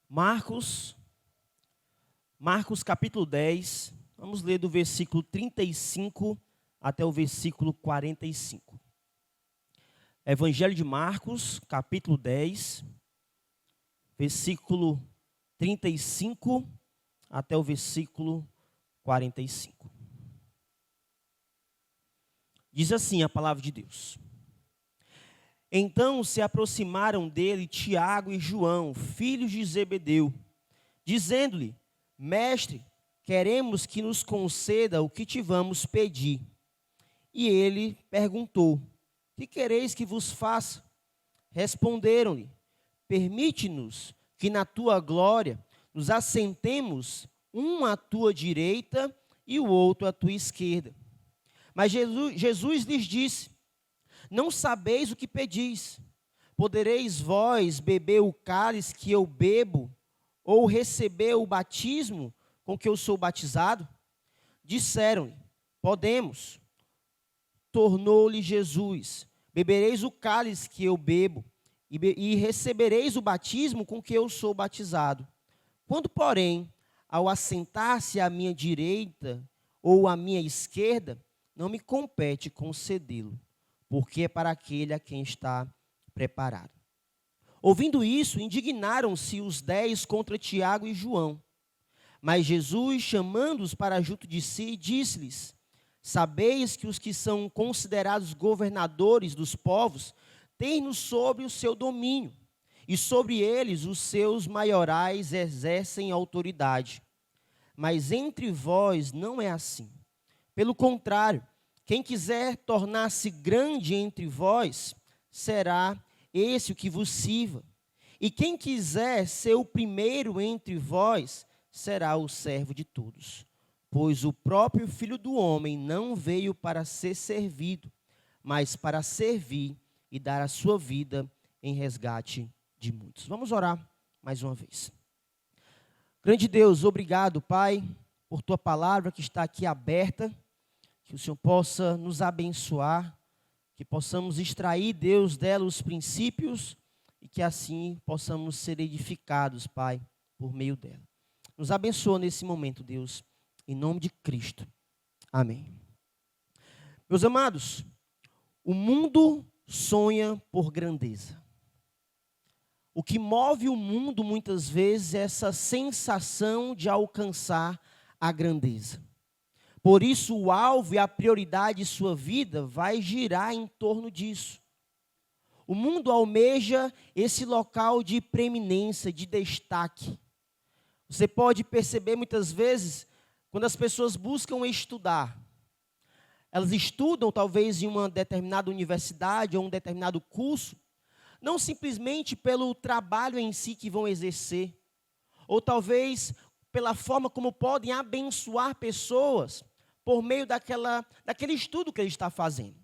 Marcos capítulo 10, vamos ler do versículo 35 até o versículo 45. Evangelho de Marcos, capítulo 10, versículo 35 até o versículo 45. Diz assim a palavra de Deus. Então se aproximaram dele Tiago e João, filhos de Zebedeu, dizendo-lhe: Mestre, queremos que nos conceda o que te vamos pedir. E ele perguntou: Que quereis que vos faça? Responderam-lhe: Permite-nos que na tua glória nos assentemos, um à tua direita e o outro à tua esquerda. Mas Jesus lhes disse: Não sabeis o que pedis. Podereis vós beber o cálice que eu bebo, ou receber o batismo com que eu sou batizado? Disseram-lhe: Podemos. Tornou-lhe Jesus: Bebereis o cálice que eu bebo, e recebereis o batismo com que eu sou batizado. Quando, porém, ao assentar-se à minha direita ou à minha esquerda, não me compete concedê-lo, porque é para aquele a quem está preparado. Ouvindo isso, indignaram-se os 10 contra Tiago e João. Mas Jesus, chamando-os para junto de si, disse-lhes: Sabeis que os que são considerados governadores dos povos têm-nos sobre o seu domínio, e sobre eles os seus maiorais exercem autoridade. Mas entre vós não é assim. Pelo contrário, quem quiser tornar-se grande entre vós, será esse o que vos sirva. E quem quiser ser o primeiro entre vós, será o servo de todos. Pois o próprio Filho do Homem não veio para ser servido, mas para servir e dar a sua vida em resgate de muitos. Vamos orar mais uma vez. Grande Deus, obrigado, Pai, por tua palavra que está aqui aberta. Que o Senhor possa nos abençoar, que possamos extrair, Deus, dela os princípios e que assim possamos ser edificados, Pai, por meio dela. Nos abençoa nesse momento, Deus, em nome de Cristo. Amém. Meus amados, o mundo sonha por grandeza. O que move o mundo muitas vezes é essa sensação de alcançar a grandeza. Por isso, o alvo e a prioridade de sua vida vai girar em torno disso. O mundo almeja esse local de preeminência, de destaque. Você pode perceber muitas vezes, quando as pessoas buscam estudar, elas estudam talvez em uma determinada universidade ou um determinado curso, não simplesmente pelo trabalho em si que vão exercer, ou talvez pela forma como podem abençoar pessoas, por meio daquele estudo que ele está fazendo.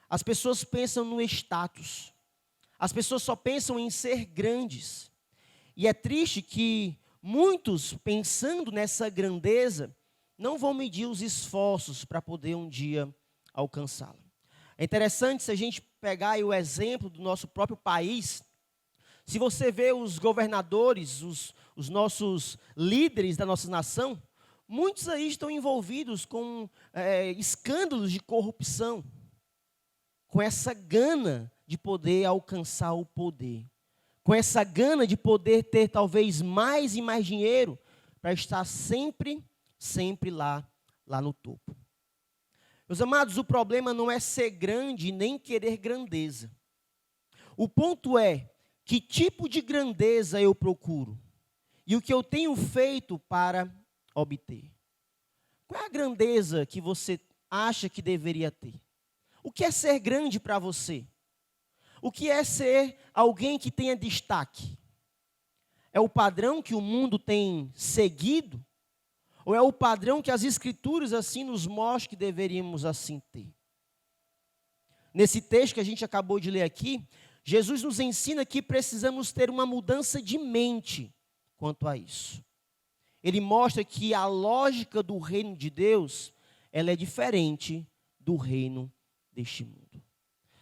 As pessoas pensam no status. As pessoas só pensam em ser grandes. E é triste que muitos, pensando nessa grandeza, não vão medir os esforços para poder um dia alcançá-la. É interessante se a gente pegar aí o exemplo do nosso próprio país. Se você vê os governadores, os nossos líderes da nossa nação, muitos aí estão envolvidos com escândalos de corrupção, com essa gana de poder alcançar o poder, com essa gana de poder ter talvez mais e mais dinheiro para estar sempre lá no topo. Meus amados, o problema não é ser grande nem querer grandeza. O ponto é que tipo de grandeza eu procuro e o que eu tenho feito para obter. Qual é a grandeza que você acha que deveria ter? O que é ser grande para você? O que é ser alguém que tenha destaque? É o padrão que o mundo tem seguido? Ou é o padrão que as Escrituras assim nos mostram que deveríamos assim ter? Nesse texto que a gente acabou de ler aqui, Jesus nos ensina que precisamos ter uma mudança de mente quanto a isso. Ele mostra que a lógica do reino de Deus, ela é diferente do reino deste mundo.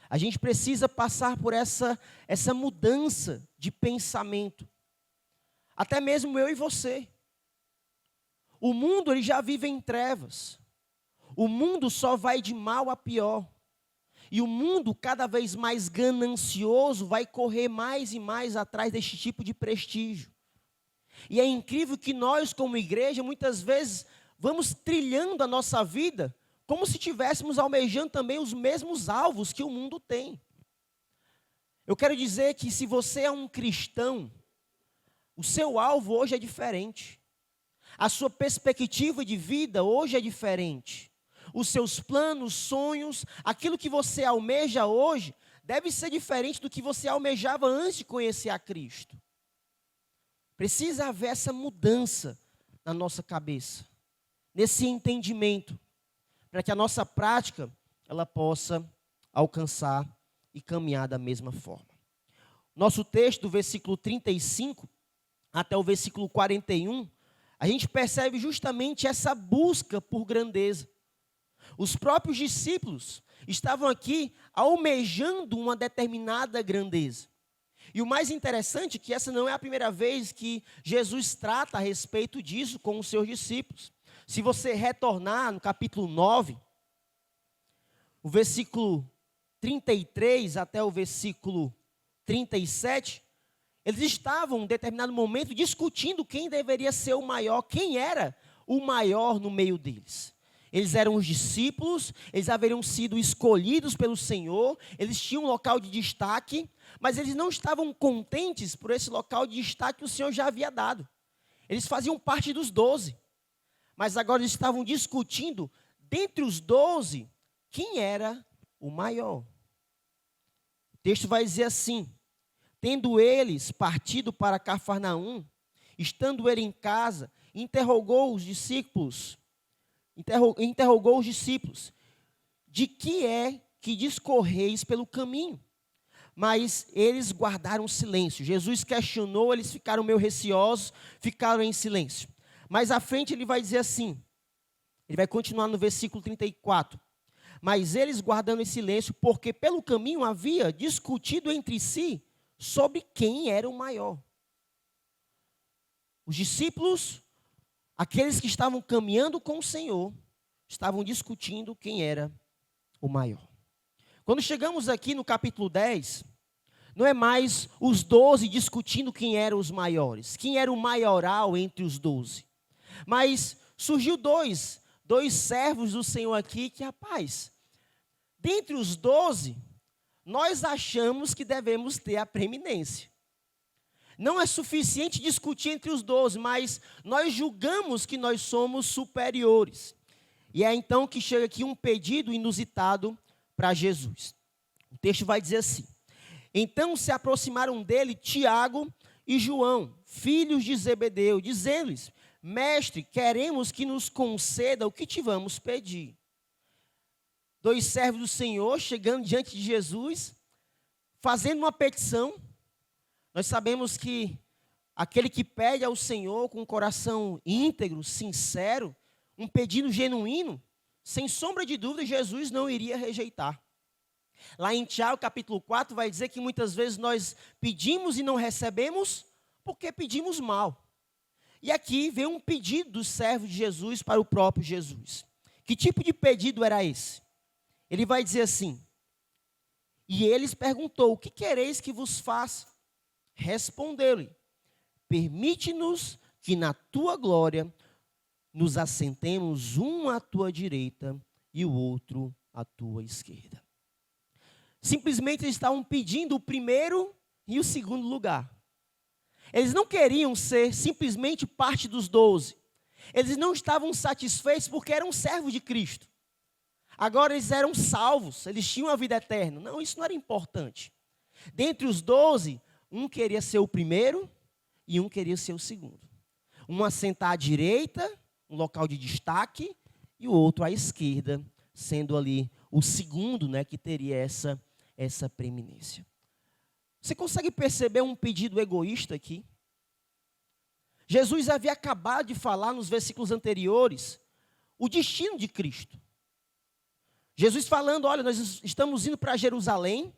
A gente precisa passar por essa mudança de pensamento. Até mesmo eu e você. O mundo ele já vive em trevas. O mundo só vai de mal a pior. E o mundo, cada vez mais ganancioso, vai correr mais e mais atrás deste tipo de prestígio. E é incrível que nós, como igreja, muitas vezes vamos trilhando a nossa vida como se estivéssemos almejando também os mesmos alvos que o mundo tem. Eu quero dizer que se você é um cristão, o seu alvo hoje é diferente. A sua perspectiva de vida hoje é diferente. Os seus planos, sonhos, aquilo que você almeja hoje, deve ser diferente do que você almejava antes de conhecer a Cristo. Precisa haver essa mudança na nossa cabeça, nesse entendimento, para que a nossa prática, ela possa alcançar e caminhar da mesma forma. Nosso texto, do versículo 35 até o versículo 41, a gente percebe justamente essa busca por grandeza. Os próprios discípulos estavam aqui almejando uma determinada grandeza. E o mais interessante é que essa não é a primeira vez que Jesus trata a respeito disso com os seus discípulos. Se você retornar no capítulo 9, o versículo 33 até o versículo 37, eles estavam em determinado momento discutindo quem deveria ser o maior, quem era o maior no meio deles. Eles eram os discípulos, eles haveriam sido escolhidos pelo Senhor, eles tinham um local de destaque, mas eles não estavam contentes por esse local de destaque que o Senhor já havia dado. Eles faziam parte dos 12, mas agora eles estavam discutindo, dentre os 12, quem era o maior. O texto vai dizer assim: tendo eles partido para Cafarnaum, estando ele em casa, interrogou os discípulos, de que é que discorreis pelo caminho? Mas eles guardaram silêncio. Jesus questionou, eles ficaram meio receosos, ficaram em silêncio. Mais à frente ele vai dizer assim, ele vai continuar no versículo 34. Mas eles guardando em silêncio, porque pelo caminho havia discutido entre si sobre quem era o maior. Os discípulos, aqueles que estavam caminhando com o Senhor, estavam discutindo quem era o maior. Quando chegamos aqui no capítulo 10, não é mais os 12 discutindo quem eram os maiores, quem era o maioral entre os 12. Mas surgiu dois servos do Senhor aqui que, rapaz, dentre os 12, nós achamos que devemos ter a preeminência. Não é suficiente discutir entre os 12, mas nós julgamos que nós somos superiores. E é então que chega aqui um pedido inusitado para Jesus. O texto vai dizer assim: então se aproximaram dele Tiago e João, filhos de Zebedeu, dizendo-lhes: mestre, queremos que nos conceda o que te vamos pedir. Dois servos do Senhor chegando diante de Jesus, fazendo uma petição. Nós sabemos que aquele que pede ao Senhor com um coração íntegro, sincero, um pedido genuíno, sem sombra de dúvida, Jesus não iria rejeitar. Lá em Tiago, capítulo 4, vai dizer que muitas vezes nós pedimos e não recebemos porque pedimos mal. E aqui vem um pedido do servo de Jesus para o próprio Jesus. Que tipo de pedido era esse? Ele vai dizer assim: e eles perguntou: o que quereis que vos faça? Respondeu-lhe: permite-nos que na tua glória nos assentemos um à tua direita e o outro à tua esquerda. Simplesmente eles estavam pedindo o primeiro e o segundo lugar. Eles não queriam ser simplesmente parte dos 12. Eles não estavam satisfeitos porque eram servos de Cristo. Agora eles eram salvos, eles tinham a vida eterna. Não, isso não era importante. Dentre os 12, um queria ser o primeiro e um queria ser o segundo. Um assentar à direita, um local de destaque, e o outro à esquerda, sendo ali o segundo, né, que teria essa preeminência. Você consegue perceber um pedido egoísta aqui? Jesus havia acabado de falar nos versículos anteriores o destino de Cristo. Jesus falando: olha, nós estamos indo para Jerusalém,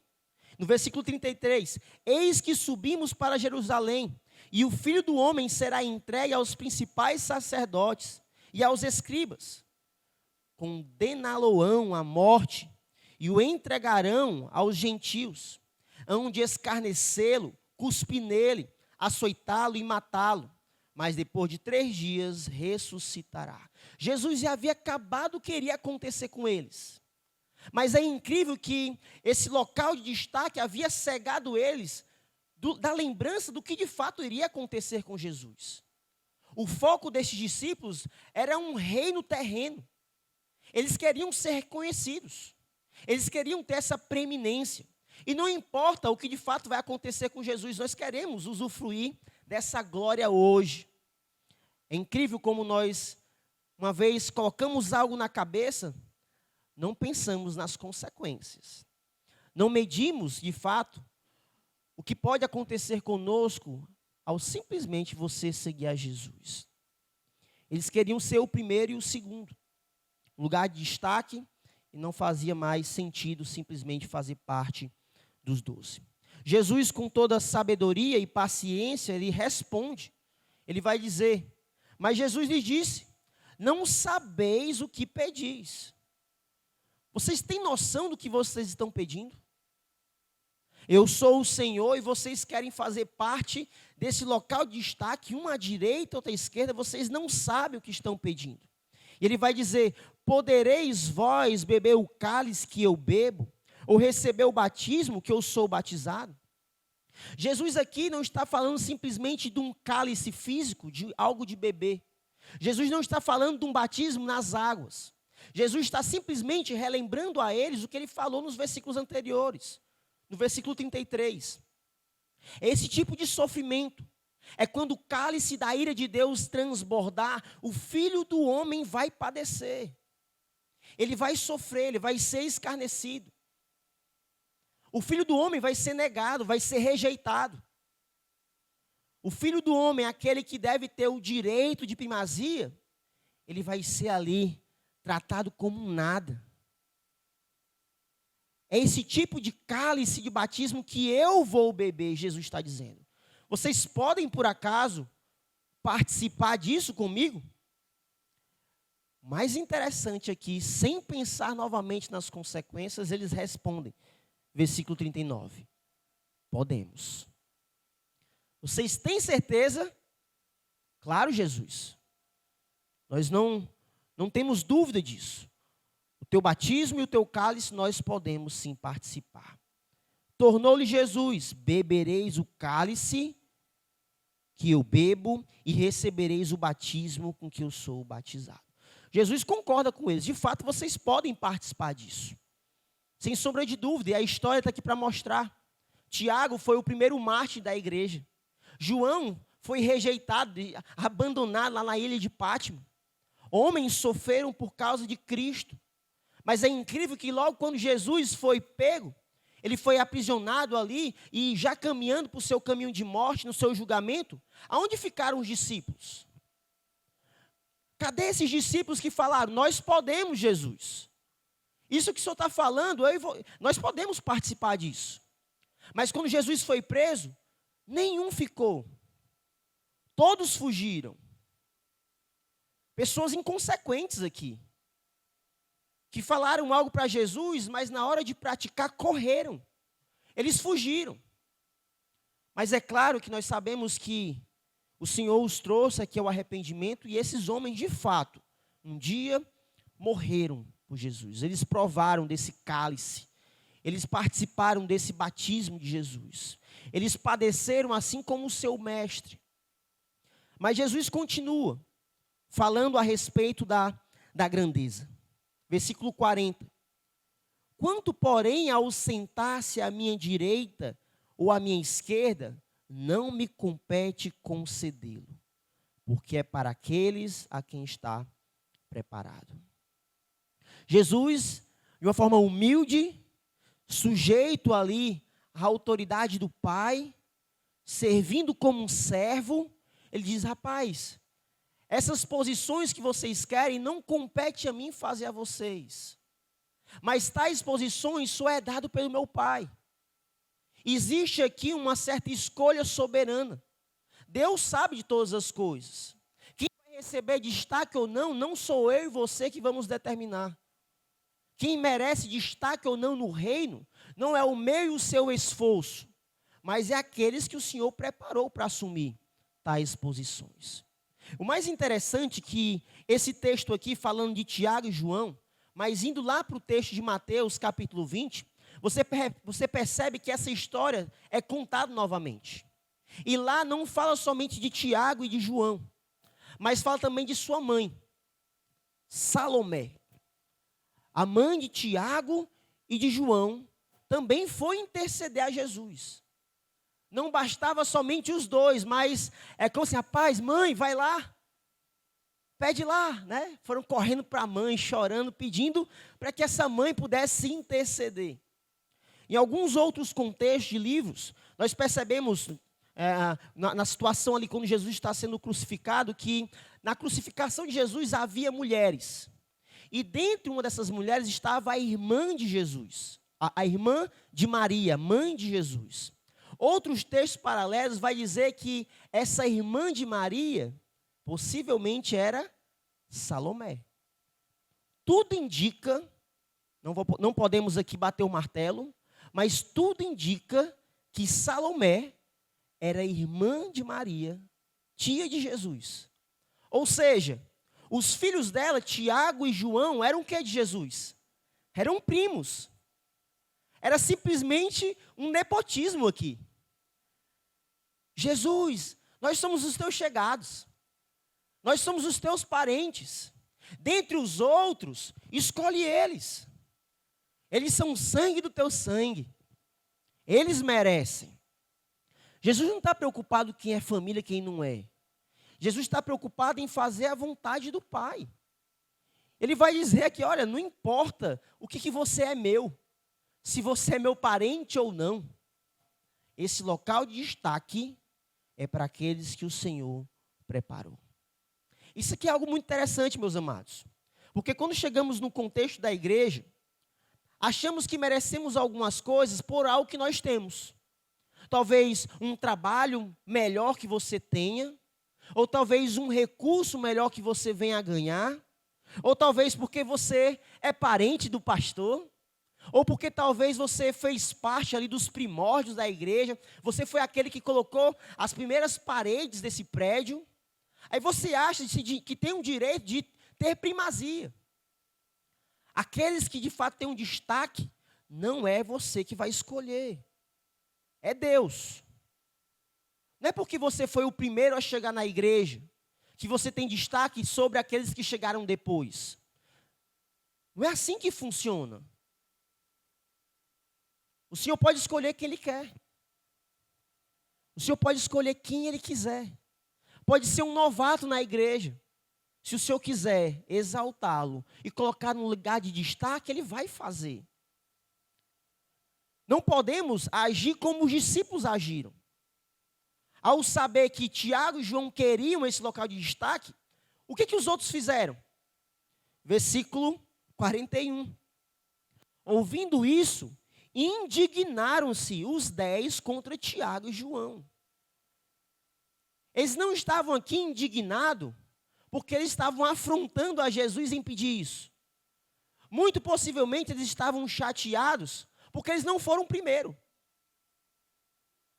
No versículo 33, eis que subimos para Jerusalém, e o Filho do Homem será entregue aos principais sacerdotes e aos escribas. Condená-lo-ão à morte, e o entregarão aos gentios. Hão de escarnecê-lo, cuspir nele, açoitá-lo e matá-lo. Mas depois de 3 dias ressuscitará. Jesus já havia acabado o que iria acontecer com eles. Mas é incrível que esse local de destaque havia cegado eles da lembrança do que de fato iria acontecer com Jesus. O foco destes discípulos era um reino terreno. Eles queriam ser reconhecidos. Eles queriam ter essa preeminência. E não importa o que de fato vai acontecer com Jesus, nós queremos usufruir dessa glória hoje. É incrível como nós, uma vez colocamos algo na cabeça, não pensamos nas consequências. Não medimos, de fato, o que pode acontecer conosco ao simplesmente você seguir a Jesus. Eles queriam ser o primeiro e o segundo. Lugar de destaque, e não fazia mais sentido simplesmente fazer parte dos 12. Jesus, com toda sabedoria e paciência, ele responde. Ele vai dizer, mas Jesus lhe disse, não sabeis o que pedis. Vocês têm noção do que vocês estão pedindo? Eu sou o Senhor e vocês querem fazer parte desse local de destaque, uma à direita, outra à esquerda, vocês não sabem o que estão pedindo. E ele vai dizer, podereis vós beber o cálice que eu bebo, ou receber o batismo que eu sou batizado? Jesus aqui não está falando simplesmente de um cálice físico, de algo de beber. Jesus não está falando de um batismo nas águas. Jesus está simplesmente relembrando a eles o que ele falou nos versículos anteriores. No versículo 33. Esse tipo de sofrimento é quando o cálice da ira de Deus transbordar, o Filho do Homem vai padecer. Ele vai sofrer, ele vai ser escarnecido. O Filho do Homem vai ser negado, vai ser rejeitado. O Filho do Homem, aquele que deve ter o direito de primazia, ele vai ser ali tratado como um nada. É esse tipo de cálice de batismo que eu vou beber, Jesus está dizendo. Vocês podem, por acaso, participar disso comigo? O mais interessante aqui, sem pensar novamente nas consequências, eles respondem. Versículo 39. Podemos. Vocês têm certeza? Claro, Jesus. Nós não temos dúvida disso. O teu batismo e o teu cálice nós podemos sim participar. Tornou-lhe Jesus, bebereis o cálice que eu bebo e recebereis o batismo com que eu sou batizado. Jesus concorda com eles. De fato, vocês podem participar disso. Sem sombra de dúvida, e a história está aqui para mostrar. Tiago foi o primeiro mártir da igreja. João foi rejeitado, abandonado lá na ilha de Pátimo. Homens sofreram por causa de Cristo. Mas é incrível que logo quando Jesus foi pego, ele foi aprisionado ali e já caminhando para o seu caminho de morte, no seu julgamento, aonde ficaram os discípulos? Cadê esses discípulos que falaram, nós podemos, Jesus? Isso que o Senhor está falando, nós podemos participar disso. Mas quando Jesus foi preso, nenhum ficou. Todos fugiram. Pessoas inconsequentes aqui. Que falaram algo para Jesus, mas na hora de praticar, correram. Eles fugiram. Mas é claro que nós sabemos que o Senhor os trouxe aqui ao arrependimento, e esses homens, de fato, um dia morreram por Jesus. Eles provaram desse cálice. Eles participaram desse batismo de Jesus. Eles padeceram assim como o seu mestre. Mas Jesus continua falando a respeito da grandeza. Versículo 40. Quanto, porém, ao sentar-se à minha direita ou à minha esquerda, não me compete concedê-lo, porque é para aqueles a quem está preparado. Jesus, de uma forma humilde, sujeito ali à autoridade do Pai, servindo como um servo, ele diz, rapaz, essas posições que vocês querem não compete a mim fazer a vocês. Mas tais posições só é dado pelo meu Pai. existe aqui uma certa escolha soberana. Deus sabe de todas as coisas. Quem vai receber destaque ou não, não sou eu e você que vamos determinar. Quem merece destaque ou não no reino, não é o meu e o seu esforço, mas é aqueles que o Senhor preparou para assumir tais posições. O mais interessante é que esse texto aqui, falando de Tiago e João, mas indo lá para o texto de Mateus, capítulo 20, você percebe que essa história é contada novamente. E lá não fala somente de Tiago e de João, mas fala também de sua mãe, Salomé. A mãe de Tiago e de João também foi interceder a Jesus. Não bastava somente os dois, mas é como assim, rapaz, mãe, vai lá, pede lá, né? Foram correndo para a mãe, chorando, pedindo para que essa mãe pudesse interceder. Em alguns outros contextos de livros, nós percebemos, na situação ali, quando Jesus está sendo crucificado, que na crucificação de Jesus havia mulheres. E dentre uma dessas mulheres estava a irmã de Jesus, a irmã de Maria, mãe de Jesus. Outros textos paralelos vai dizer que essa irmã de Maria possivelmente era Salomé. Tudo indica, não podemos aqui bater o martelo, mas tudo indica que Salomé era irmã de Maria, tia de Jesus. Ou seja, os filhos dela, Tiago e João, eram o que de Jesus? Eram primos. Era simplesmente um nepotismo aqui. Jesus, nós somos os teus chegados. Nós somos os teus parentes. Dentre os outros, escolhe eles. Eles são sangue do teu sangue. Eles merecem. Jesus não está preocupado quem é família e quem não é. Jesus está preocupado em fazer a vontade do Pai. Ele vai dizer aqui, olha, não importa o que você é meu. Se você é meu parente ou não. Esse local de destaque é para aqueles que o Senhor preparou. Isso aqui é algo muito interessante, meus amados. Porque quando chegamos no contexto da igreja, achamos que merecemos algumas coisas por algo que nós temos. Talvez um trabalho melhor que você tenha, ou talvez um recurso melhor que você venha a ganhar, ou talvez porque você é parente do pastor, ou porque talvez você fez parte ali dos primórdios da igreja, você foi aquele que colocou as primeiras paredes desse prédio, aí você acha que tem um direito de ter primazia. Aqueles que de fato têm um destaque, não é você que vai escolher, é Deus. Não é porque você foi o primeiro a chegar na igreja, que você tem destaque sobre aqueles que chegaram depois. Não é assim que funciona. O Senhor pode escolher quem Ele quer. O Senhor pode escolher quem Ele quiser. Pode ser um novato na igreja. Se o Senhor quiser exaltá-lo e colocar no lugar de destaque, Ele vai fazer. Não podemos agir como os discípulos agiram. Ao saber que Tiago e João queriam esse local de destaque, o que os outros fizeram? Versículo 41. Ouvindo isso, indignaram-se os 10 contra Tiago e João. Eles não estavam aqui indignados porque eles estavam afrontando a Jesus em pedir isso. Muito possivelmente eles estavam chateados porque eles não foram primeiro.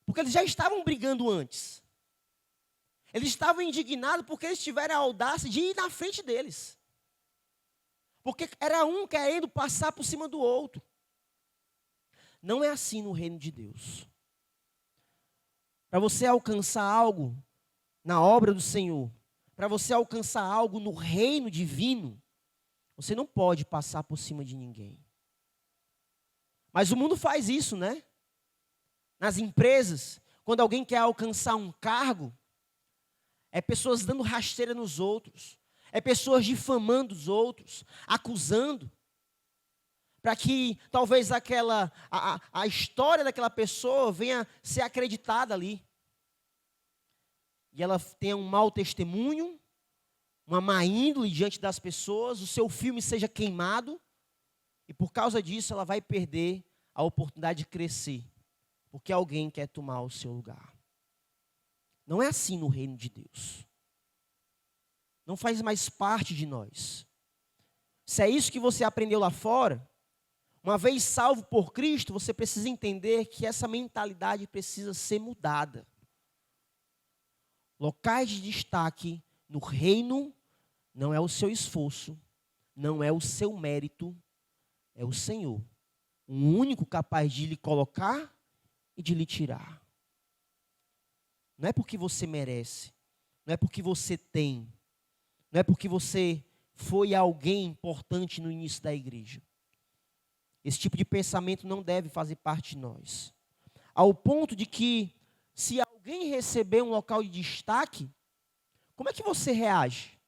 Porque eles já estavam brigando antes. Eles estavam indignados porque eles tiveram a audácia de ir na frente deles. Porque era um querendo passar por cima do outro. Não é assim no reino de Deus. Para você alcançar algo na obra do Senhor, para você alcançar algo no reino divino, você não pode passar por cima de ninguém. Mas o mundo faz isso, né? Nas empresas, quando alguém quer alcançar um cargo, é pessoas dando rasteira nos outros, é pessoas difamando os outros, acusando, para que talvez a história daquela pessoa venha ser acreditada ali. E ela tenha um mau testemunho, uma má índole diante das pessoas, o seu filme seja queimado, e por causa disso ela vai perder a oportunidade de crescer porque alguém quer tomar o seu lugar. Não é assim no reino de Deus. Não faz mais parte de nós. Se é isso que você aprendeu lá fora, uma vez salvo por Cristo, você precisa entender que essa mentalidade precisa ser mudada. Locais de destaque no reino não é o seu esforço, não é o seu mérito, é o Senhor. O único capaz de lhe colocar e de lhe tirar. Não é porque você merece, não é porque você tem, não é porque você foi alguém importante no início da igreja. Esse tipo de pensamento não deve fazer parte de nós. Ao ponto de que, se alguém receber um local de destaque, como é que você reage?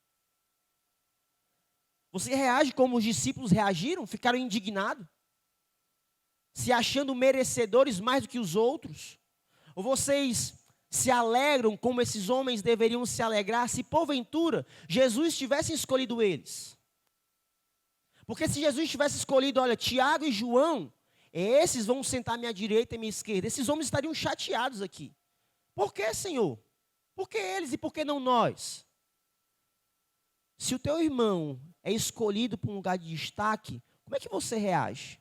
Você reage como os discípulos reagiram? Ficaram indignados? Se achando merecedores mais do que os outros? Ou vocês se alegram como esses homens deveriam se alegrar se porventura Jesus tivesse escolhido eles? Porque se Jesus tivesse escolhido, olha, Tiago e João, esses vão sentar à minha direita e à minha esquerda, esses homens estariam chateados aqui. Por que, Senhor? Por que eles e por que não nós? Se o teu irmão é escolhido para um lugar de destaque, como é que você reage?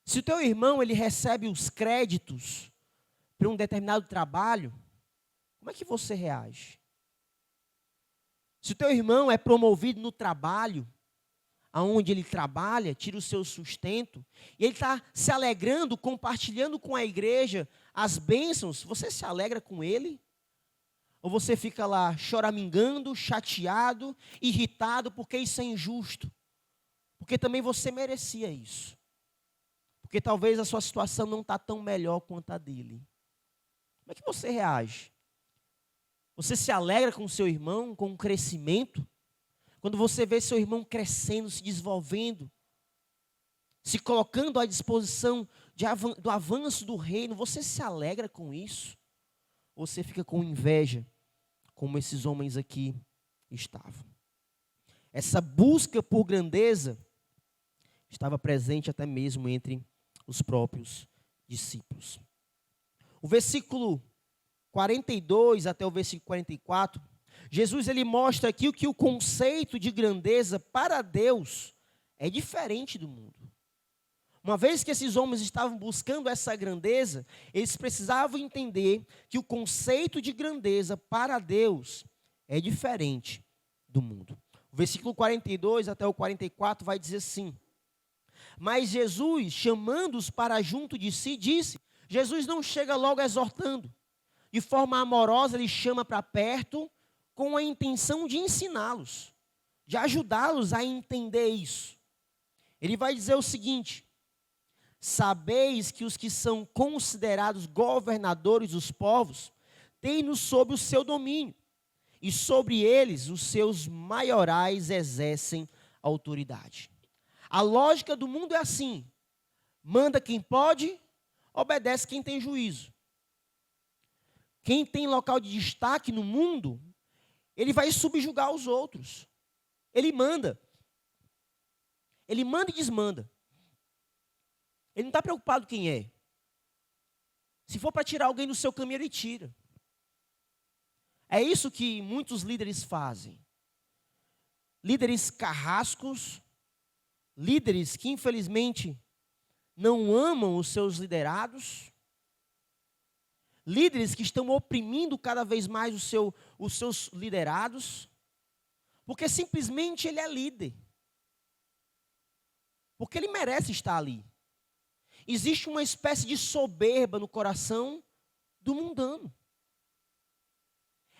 Se o teu irmão ele recebe os créditos para um determinado trabalho, como é que você reage? Se o teu irmão é promovido no trabalho, aonde ele trabalha, tira o seu sustento, e ele está se alegrando, compartilhando com a igreja as bênçãos, você se alegra com ele? Ou você fica lá choramingando, chateado, irritado, porque isso é injusto? Porque também você merecia isso. Porque talvez a sua situação não está tão melhor quanto a dele. Como é que você reage? Você se alegra com o seu irmão, com o crescimento? Quando você vê seu irmão crescendo, se desenvolvendo, se colocando à disposição do avanço do reino, você se alegra com isso? Ou você fica com inveja, como esses homens aqui estavam? Essa busca por grandeza estava presente até mesmo entre os próprios discípulos. O versículo 42 até o versículo 44, Jesus ele mostra aqui que o conceito de grandeza para Deus é diferente do mundo. Uma vez que esses homens estavam buscando essa grandeza, eles precisavam entender que o conceito de grandeza para Deus é diferente do mundo. O versículo 42 até o 44 vai dizer assim: mas Jesus, chamando-os para junto de si, disse, Jesus não chega logo exortando. De forma amorosa, ele chama para perto com a intenção de ensiná-los, de ajudá-los a entender isso. Ele vai dizer o seguinte: sabeis que os que são considerados governadores dos povos têm-nos sob o seu domínio, e sobre eles os seus maiorais exercem autoridade. A lógica do mundo é assim: manda quem pode, obedece quem tem juízo. Quem tem local de destaque no mundo, ele vai subjugar os outros. Ele manda. Ele manda e desmanda. Ele não está preocupado quem é. Se for para tirar alguém do seu caminho, ele tira. É isso que muitos líderes fazem. Líderes carrascos, líderes que infelizmente não amam os seus liderados, líderes que estão oprimindo cada vez mais os seus liderados, porque simplesmente ele é líder. Porque ele merece estar ali. Existe uma espécie de soberba no coração do mundano.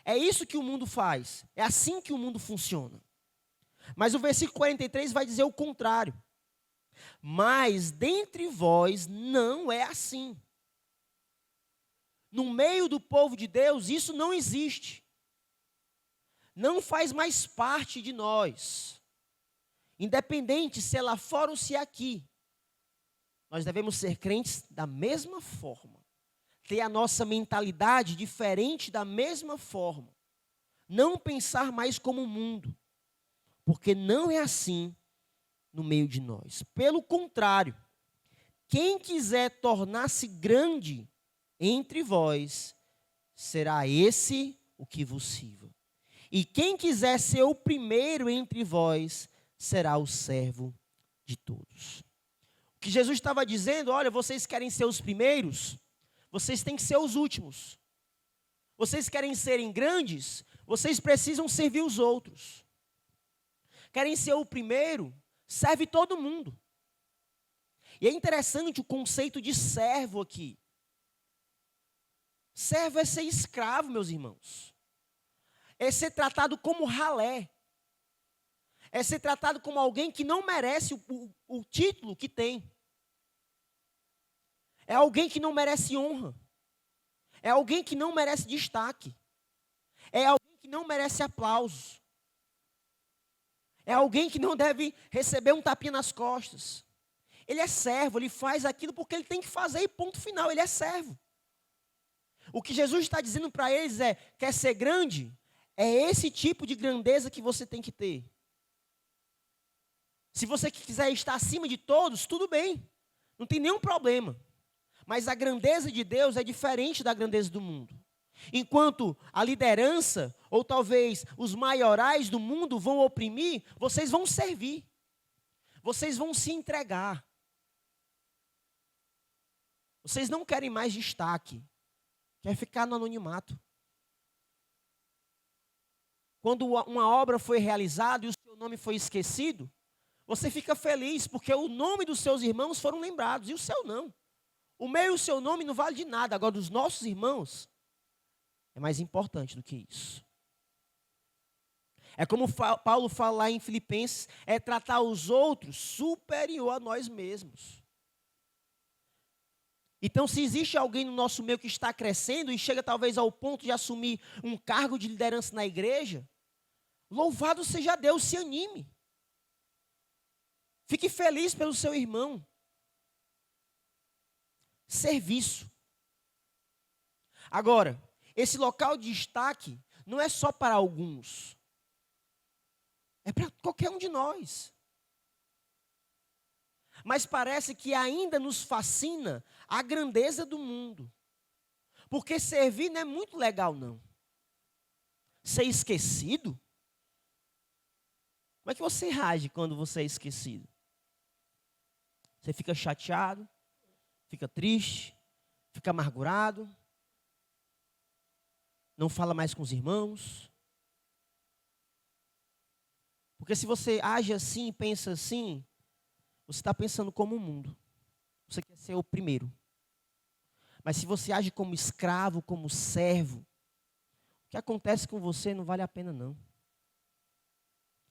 É isso que o mundo faz. É assim que o mundo funciona. Mas o versículo 43 vai dizer o contrário. Mas dentre vós não é assim. No meio do povo de Deus, isso não existe. Não faz mais parte de nós. Independente se é lá fora ou se é aqui. Nós devemos ser crentes da mesma forma. Ter a nossa mentalidade diferente da mesma forma. Não pensar mais como o mundo. Porque não é assim no meio de nós. Pelo contrário, quem quiser tornar-se grande entre vós, será esse o que vos sirva. E quem quiser ser o primeiro entre vós, será o servo de todos. O que Jesus estava dizendo, olha, vocês querem ser os primeiros, vocês têm que ser os últimos. Vocês querem serem grandes, vocês precisam servir os outros. Querem ser o primeiro, serve todo mundo. E é interessante o conceito de servo aqui. Servo é ser escravo, meus irmãos. É ser tratado como ralé. É ser tratado como alguém que não merece o título que tem. É alguém que não merece honra. É alguém que não merece destaque. É alguém que não merece aplausos. É alguém que não deve receber um tapinha nas costas. Ele é servo, ele faz aquilo porque ele tem que fazer e ponto final, ele é servo. O que Jesus está dizendo para eles é, quer ser grande? É esse tipo de grandeza que você tem que ter. Se você quiser estar acima de todos, tudo bem, não tem nenhum problema. Mas a grandeza de Deus é diferente da grandeza do mundo. Enquanto a liderança, ou talvez os maiorais do mundo vão oprimir, vocês vão servir. Vocês vão se entregar. Vocês não querem mais destaque. Quer ficar no anonimato. Quando uma obra foi realizada e o seu nome foi esquecido, você fica feliz porque o nome dos seus irmãos foram lembrados e o seu não. O meu e o seu nome não vale de nada. Agora, dos nossos irmãos, é mais importante do que isso. É como Paulo fala lá em Filipenses, é tratar os outros superior a nós mesmos. Então, se existe alguém no nosso meio que está crescendo e chega talvez ao ponto de assumir um cargo de liderança na igreja, louvado seja Deus, se anime. Fique feliz pelo seu irmão. Serviço. Agora, esse local de destaque não é só para alguns. É para qualquer um de nós. Mas parece que ainda nos fascina a grandeza do mundo. Porque servir não é muito legal, não. Ser esquecido? Como é que você age quando você é esquecido? Você fica chateado? Fica triste? Fica amargurado? Não fala mais com os irmãos? Porque se você age assim, pensa assim, você está pensando como o mundo. Você quer ser o primeiro. Mas se você age como escravo, como servo, o que acontece com você não vale a pena não.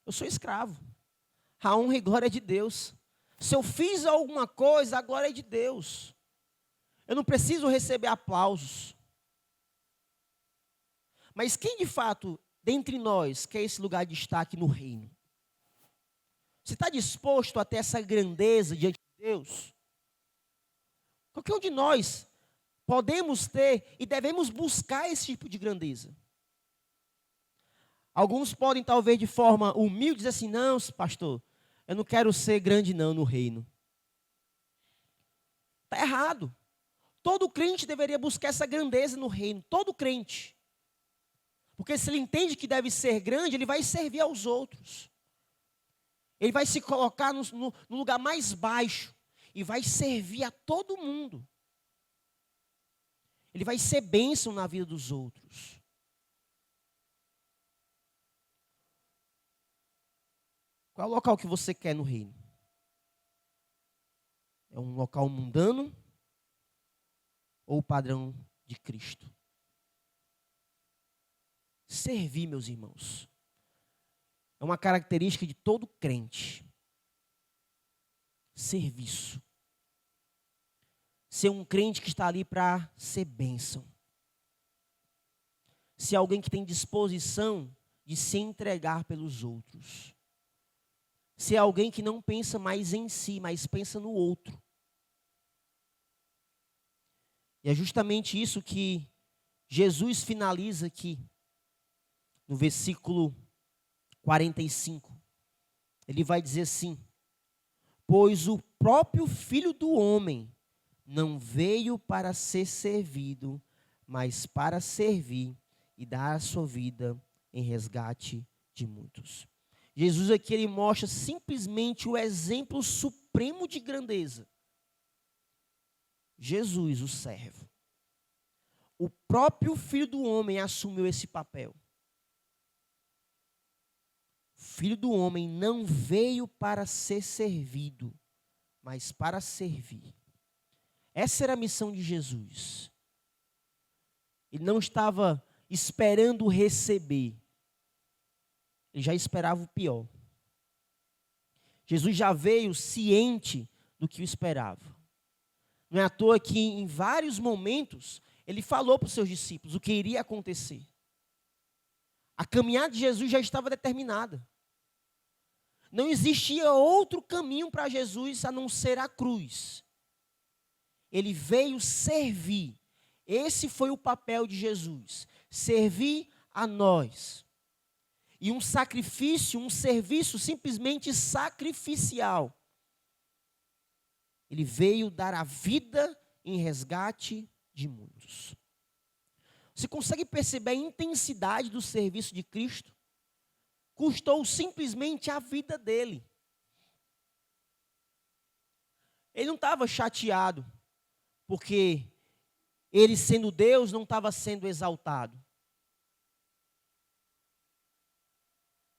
Eu sou escravo. A honra e glória é de Deus. Se eu fiz alguma coisa, a glória é de Deus. Eu não preciso receber aplausos. Mas quem de fato, dentre nós, quer esse lugar de destaque no reino? Você está disposto a ter essa grandeza diante de Deus? Qualquer um de nós podemos ter e devemos buscar esse tipo de grandeza. Alguns podem, talvez, de forma humilde, dizer assim, não, pastor, eu não quero ser grande não no reino. Está errado. Todo crente deveria buscar essa grandeza no reino, todo crente. Porque se ele entende que deve ser grande, ele vai servir aos outros. Ele vai se colocar no lugar mais baixo e vai servir a todo mundo. Ele vai ser bênção na vida dos outros. Qual é o local que você quer no reino? É um local mundano ou o padrão de Cristo? Servir, meus irmãos, é uma característica de todo crente. Serviço. Ser um crente que está ali para ser bênção. Ser alguém que tem disposição de se entregar pelos outros. Ser alguém que não pensa mais em si, mas pensa no outro. E é justamente isso que Jesus finaliza aqui, no versículo 45. Ele vai dizer assim: Pois o próprio Filho do Homem não veio para ser servido, mas para servir e dar a sua vida em resgate de muitos. Jesus aqui ele mostra simplesmente o exemplo supremo de grandeza. Jesus, o servo. O próprio Filho do Homem assumiu esse papel. O Filho do Homem não veio para ser servido, mas para servir. Essa era a missão de Jesus. Ele não estava esperando receber. Ele já esperava o pior. Jesus já veio ciente do que o esperava. Não é à toa que em vários momentos ele falou para os seus discípulos o que iria acontecer. A caminhada de Jesus já estava determinada. Não existia outro caminho para Jesus a não ser a cruz. Ele veio servir. Esse foi o papel de Jesus. Servir a nós. E um sacrifício, um serviço simplesmente sacrificial. Ele veio dar a vida em resgate de muitos. Você consegue perceber a intensidade do serviço de Cristo? Custou simplesmente a vida dele. Ele não estava chateado, porque ele sendo Deus não estava sendo exaltado.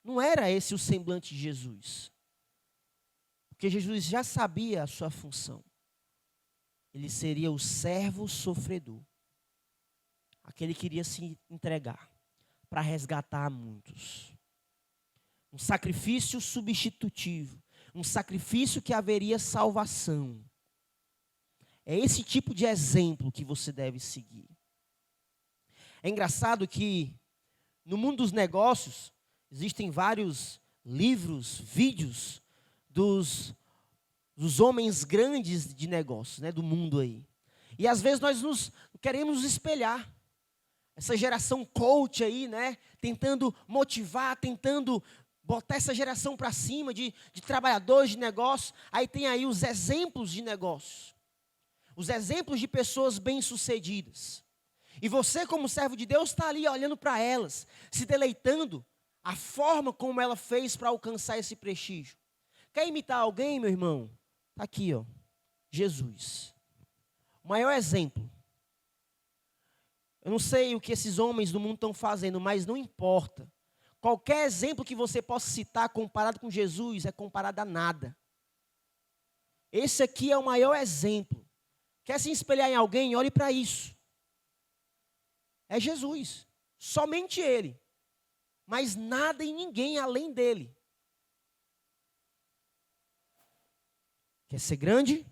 Não era esse o semblante de Jesus. Porque Jesus já sabia a sua função. Ele seria o servo sofredor. Aquele que iria se entregar para resgatar muitos. Um sacrifício substitutivo. Um sacrifício que haveria salvação. É esse tipo de exemplo que você deve seguir. É engraçado que no mundo dos negócios existem vários livros, vídeos dos homens grandes de negócios, né, do mundo aí. E às vezes nós queremos nos espelhar. Essa geração coach aí, né, tentando motivar, tentando botar essa geração para cima de trabalhadores de negócios. Aí tem aí os exemplos de negócios. Os exemplos de pessoas bem-sucedidas. E você, como servo de Deus, está ali olhando para elas, se deleitando a forma como ela fez para alcançar esse prestígio. Quer imitar alguém, meu irmão? Está aqui, ó, Jesus. O maior exemplo. Eu não sei o que esses homens do mundo estão fazendo, mas não importa. Qualquer exemplo que você possa citar comparado com Jesus é comparado a nada. Esse aqui é o maior exemplo. Quer se espelhar em alguém? Olhe para isso. É Jesus. Somente Ele. Mas nada e ninguém além dele. Quer ser grande?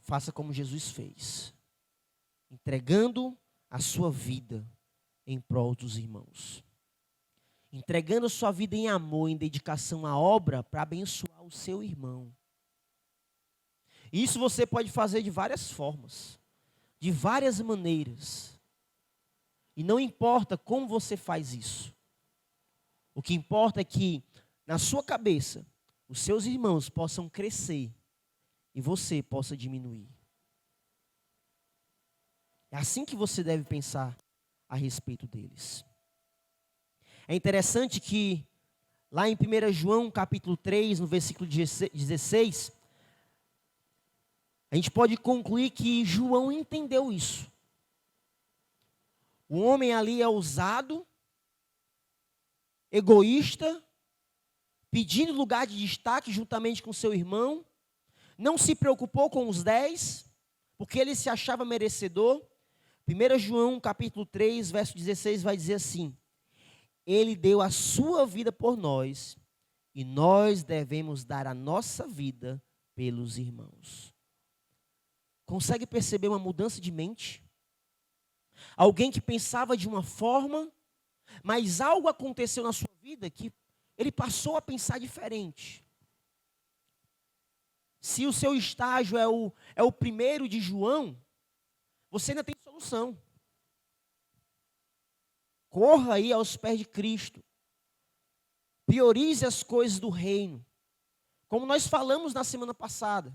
Faça como Jesus fez. Entregando a sua vida em prol dos irmãos. Entregando a sua vida em amor, em dedicação à obra para abençoar o seu irmão. Isso você pode fazer de várias formas. De várias maneiras. E não importa como você faz isso. O que importa é que, na sua cabeça, os seus irmãos possam crescer e você possa diminuir. É assim que você deve pensar a respeito deles. É interessante que, lá em 1 João, capítulo 3, no versículo 16, a gente pode concluir que João entendeu isso. O homem ali é ousado, egoísta, pedindo lugar de destaque juntamente com seu irmão, não se preocupou com os 10, porque ele se achava merecedor. 1 João capítulo 3, verso 16 vai dizer assim: Ele deu a sua vida por nós, e nós devemos dar a nossa vida pelos irmãos. Consegue perceber uma mudança de mente? Alguém que pensava de uma forma, mas algo aconteceu na sua vida que ele passou a pensar diferente. Se o seu estágio é o primeiro de João, você ainda tem solução. Corra aí aos pés de Cristo. Priorize as coisas do reino. Como nós falamos na semana passada,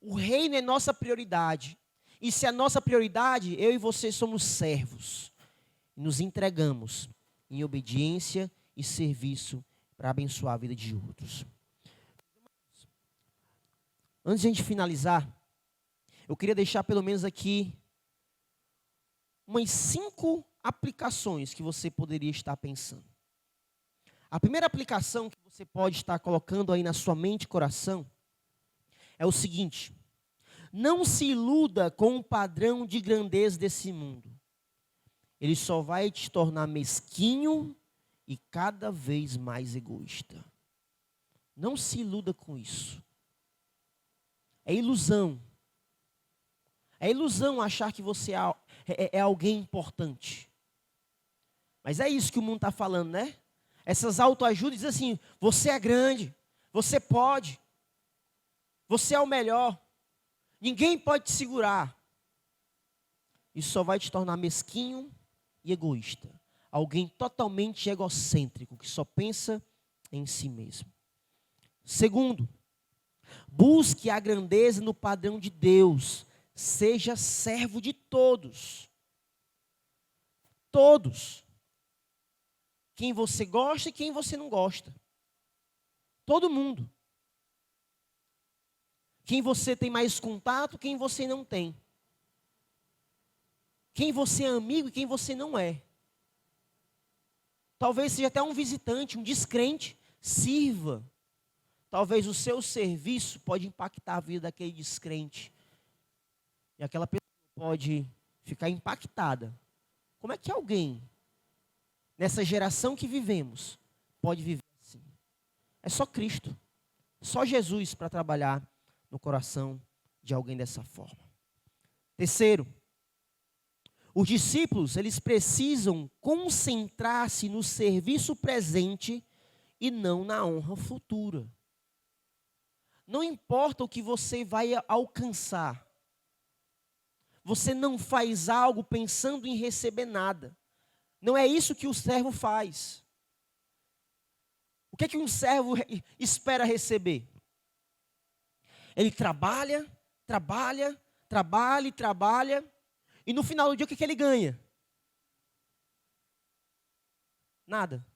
o reino é nossa prioridade. E se a nossa prioridade, eu e você somos servos. Nos entregamos em obediência e serviço para abençoar a vida de outros. Antes de a gente finalizar, eu queria deixar pelo menos aqui umas 5 aplicações que você poderia estar pensando. A primeira aplicação que você pode estar colocando aí na sua mente e coração é o seguinte: não se iluda com o padrão de grandeza desse mundo. Ele só vai te tornar mesquinho e cada vez mais egoísta. Não se iluda com isso. É ilusão. É ilusão achar que você é alguém importante. Mas é isso que o mundo está falando, né? Essas autoajudas dizem assim: você é grande, você pode, você é o melhor, ninguém pode te segurar. Isso só vai te tornar mesquinho e egoísta. Alguém totalmente egocêntrico, que só pensa em si mesmo. Segundo, busque a grandeza no padrão de Deus. Seja servo de todos. Todos. Quem você gosta e quem você não gosta. Todo mundo. Quem você tem mais contato, quem você não tem. Quem você é amigo e quem você não é. Talvez seja até um visitante, um descrente. Sirva. Talvez o seu serviço pode impactar a vida daquele descrente. E aquela pessoa pode ficar impactada. Como é que alguém, nessa geração que vivemos, pode viver assim? É só Cristo. Só Jesus para trabalhar no coração de alguém dessa forma. Terceiro, os discípulos, eles precisam concentrar-se no serviço presente e não na honra futura. Não importa o que você vai alcançar. Você não faz algo pensando em receber nada. Não é isso que o servo faz. O que é que um servo espera receber? Ele trabalha, trabalha, trabalha e trabalha. E no final do dia, o que é que ele ganha? Nada.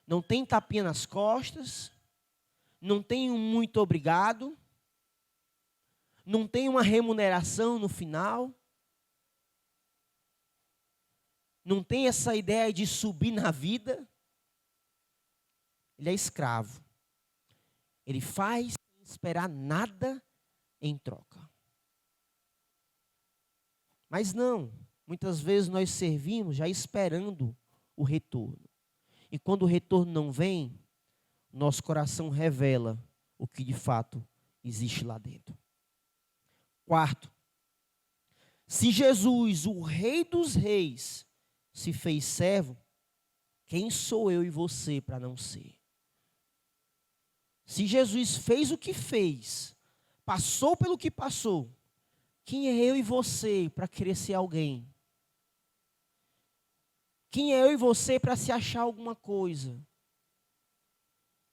Não tem tapinha nas costas. Não tem um muito obrigado. Não tem uma remuneração no final. Não tem essa ideia de subir na vida. Ele é escravo. Ele faz sem esperar nada em troca. Mas não. Muitas vezes nós servimos já esperando o retorno. E quando o retorno não vem, nosso coração revela o que de fato existe lá dentro. Quarto, se Jesus, o Rei dos Reis, se fez servo, quem sou eu e você para não ser? Se Jesus fez o que fez, passou pelo que passou, quem é eu e você para querer ser alguém? Quem é eu e você para se achar alguma coisa?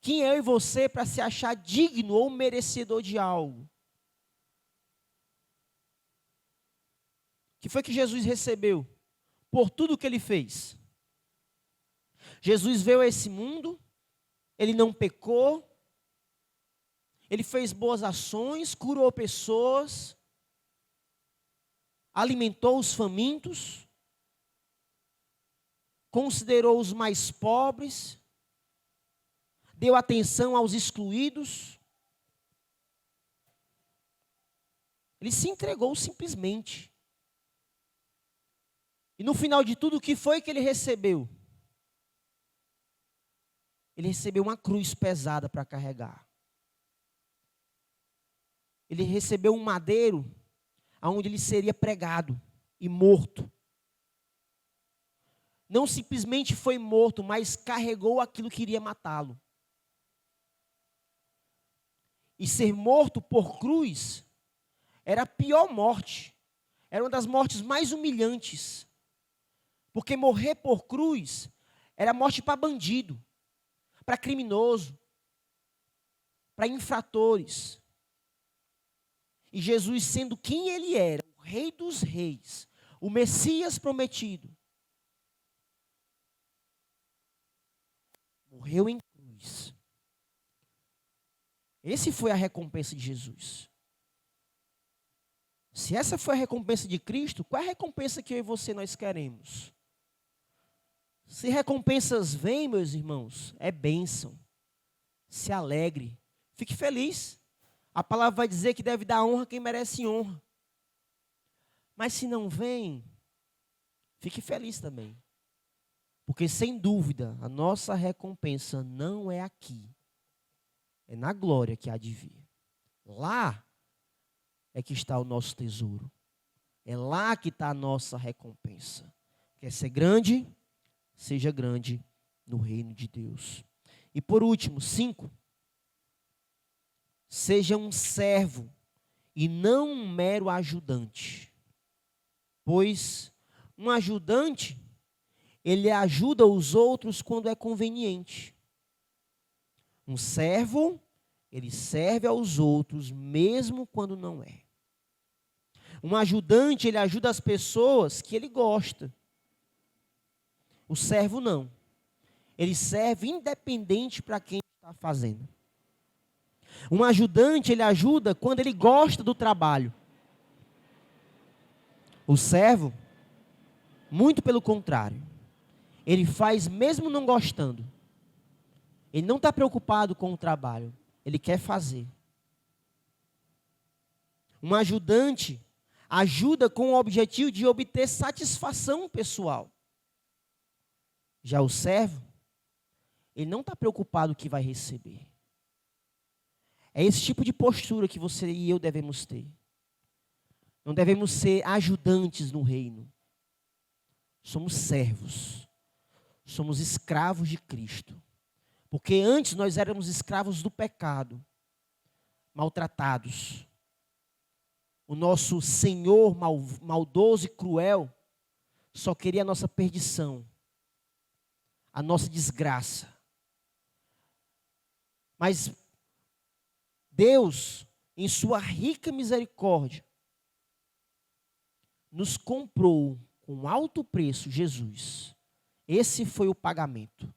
Quem é eu e você para se achar digno ou merecedor de algo? O que foi que Jesus recebeu por tudo que ele fez? Jesus veio a esse mundo, ele não pecou, ele fez boas ações, curou pessoas, alimentou os famintos, considerou os mais pobres, deu atenção aos excluídos. Ele se entregou simplesmente. E no final de tudo, o que foi que ele recebeu? Ele recebeu uma cruz pesada para carregar. Ele recebeu um madeiro onde ele seria pregado e morto. Não simplesmente foi morto, mas carregou aquilo que iria matá-lo. E ser morto por cruz era a pior morte. Era uma das mortes mais humilhantes. Porque morrer por cruz era morte para bandido, para criminoso. para infratores. E Jesus, sendo quem ele era, o Rei dos Reis, o Messias prometido, morreu em cruz. Esse foi a recompensa de Jesus. Se essa foi a recompensa de Cristo, qual é a recompensa que eu e você nós queremos? Se recompensas vêm, meus irmãos, é bênção. Se alegre, fique feliz. A palavra vai dizer que deve dar honra a quem merece honra. Mas se não vem, fique feliz também. Porque sem dúvida, a nossa recompensa não é aqui. É na glória que há de vir. Lá é que está o nosso tesouro. É lá que está a nossa recompensa. Quer ser grande? Seja grande no reino de Deus. E por último, 5. Seja um servo e não um mero ajudante. Pois um ajudante, ele ajuda os outros quando é conveniente. Um servo, ele serve aos outros mesmo quando não é. Um ajudante, ele ajuda as pessoas que ele gosta. O servo não. Ele serve independente para quem está fazendo. Um ajudante, ele ajuda quando ele gosta do trabalho. O servo, muito pelo contrário. Ele faz mesmo não gostando. Ele não está preocupado com o trabalho. Ele quer fazer. Um ajudante ajuda com o objetivo de obter satisfação pessoal. Já o servo, ele não está preocupado com o que vai receber. É esse tipo de postura que você e eu devemos ter. Não devemos ser ajudantes no reino. Somos servos. Somos escravos de Cristo. Porque antes nós éramos escravos do pecado, maltratados. O nosso senhor maldoso e cruel só queria a nossa perdição, a nossa desgraça. Mas Deus, em sua rica misericórdia, nos comprou com alto preço Jesus. Esse foi o pagamento.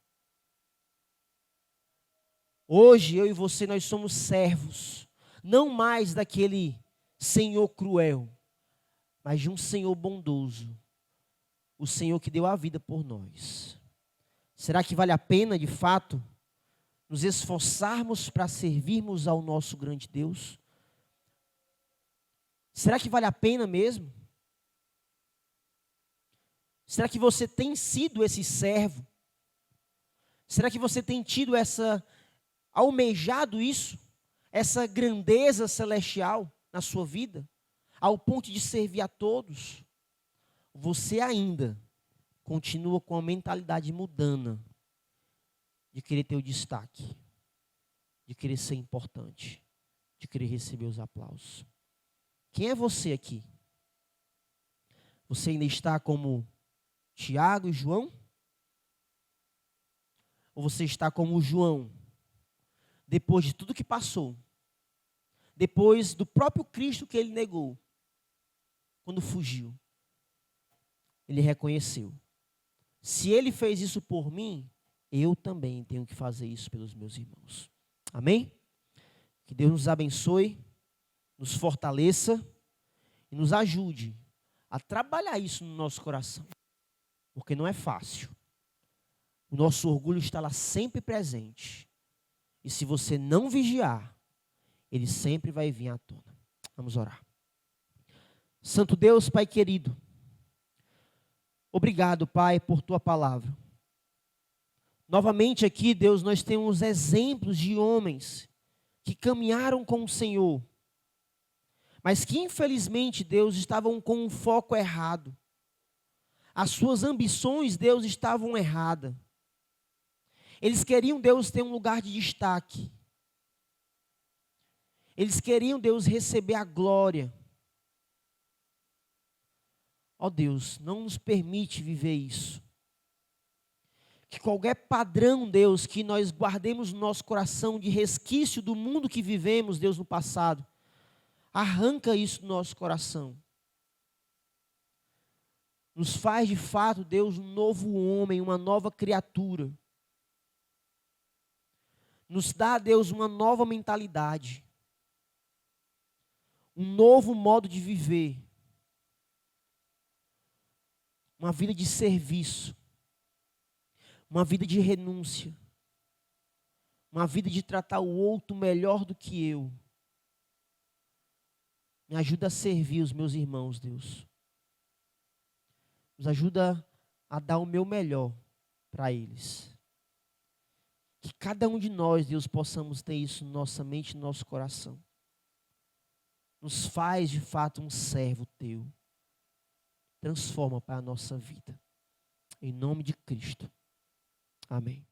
Hoje, eu e você, nós somos servos, não mais daquele Senhor cruel, mas de um Senhor bondoso, o Senhor que deu a vida por nós. Será que vale a pena, de fato, nos esforçarmos para servirmos ao nosso grande Deus? Será que vale a pena mesmo? Será que você tem sido esse servo? Será que você tem tido almejado isso, essa grandeza celestial na sua vida, ao ponto de servir a todos? Você ainda continua com a mentalidade mundana de querer ter o destaque, de querer ser importante, de querer receber os aplausos. Quem é você aqui? Você ainda está como Tiago e João? Ou você está como João? Depois de tudo que passou, depois do próprio Cristo que ele negou, quando fugiu, ele reconheceu: se ele fez isso por mim, eu também tenho que fazer isso pelos meus irmãos. Amém? Que Deus nos abençoe, nos fortaleça e nos ajude a trabalhar isso no nosso coração, porque não é fácil. O nosso orgulho está lá sempre presente. E se você não vigiar, ele sempre vai vir à tona. Vamos orar. Santo Deus, Pai querido, obrigado, Pai, por tua palavra. Novamente aqui, Deus, nós temos exemplos de homens que caminharam com o Senhor, mas que infelizmente, Deus, estavam com um foco errado. As suas ambições, Deus, estavam erradas. Eles queriam, Deus, ter um lugar de destaque. Eles queriam, Deus, receber a glória. Ó Deus, não nos permite viver isso. Que qualquer padrão, Deus, que nós guardemos no nosso coração de resquício do mundo que vivemos, Deus, no passado, arranca isso do nosso coração. Nos faz de fato, Deus, um novo homem, uma nova criatura. Nos dá, Deus, uma nova mentalidade. Um novo modo de viver. Uma vida de serviço. Uma vida de renúncia. Uma vida de tratar o outro melhor do que eu. Me ajuda a servir os meus irmãos, Deus. Nos ajuda a dar o meu melhor para eles. Que cada um de nós, Deus, possamos ter isso na nossa mente e no nosso coração. Nos faz, de fato, um servo teu. Transforma para a nossa vida. Em nome de Cristo. Amém.